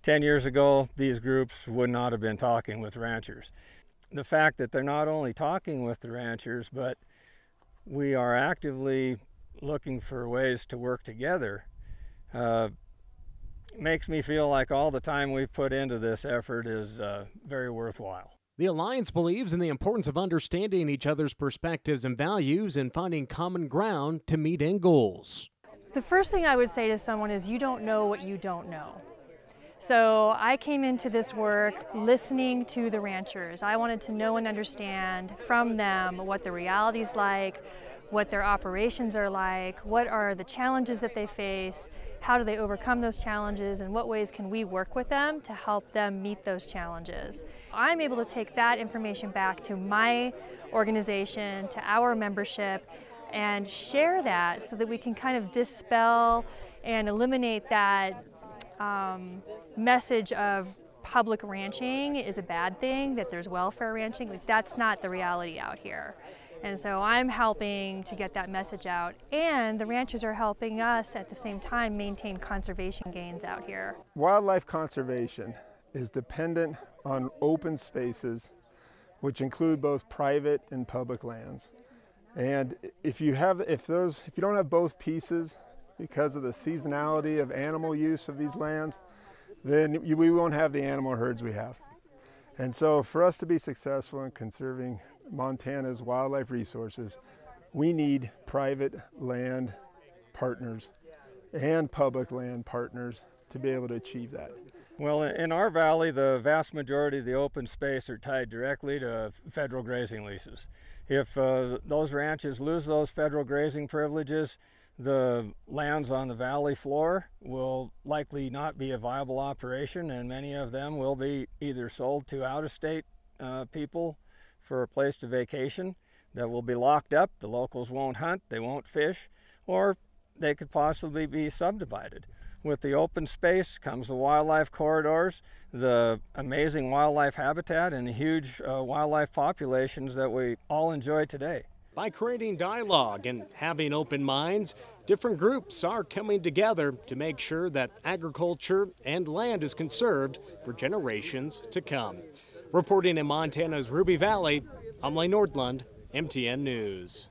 10 years ago, these groups would not have been talking with ranchers. The fact that they're not only talking with the ranchers, but we are actively looking for ways to work together makes me feel like all the time we've put into this effort is very worthwhile. The Alliance believes in the importance of understanding each other's perspectives and values and finding common ground to meet end goals. The first thing I would say to someone is you don't know what you don't know. So I came into this work listening to the ranchers. I wanted to know and understand from them what the reality's like, what their operations are like, what are the challenges that they face, how do they overcome those challenges, and what ways can we work with them to help them meet those challenges. I'm able to take that information back to my organization, to our membership, and share that so that we can kind of dispel and eliminate that message of public ranching is a bad thing, that there's welfare ranching. Like, that's not the reality out here. And so I'm helping to get that message out, and the ranchers are helping us at the same time maintain conservation gains out here. Wildlife conservation is dependent on open spaces, which include both private and public lands. And if you don't have both pieces because of the seasonality of animal use of these lands, then we won't have the animal herds we have. And so for us to be successful in conserving Montana's wildlife resources, we need private land partners and public land partners to be able to achieve that. Well, in our valley, the vast majority of the open space are tied directly to federal grazing leases. If those ranches lose those federal grazing privileges, the lands on the valley floor will likely not be a viable operation, and many of them will be either sold to out-of-state people for a place to vacation that will be locked up. The locals won't hunt, they won't fish, or they could possibly be subdivided. With the open space comes the wildlife corridors, the amazing wildlife habitat, and the huge wildlife populations that we all enjoy today. By creating dialogue and having open minds, different groups are coming together to make sure that agriculture and land is conserved for generations to come. Reporting in Montana's Ruby Valley, I'm Lane Nordlund, MTN News.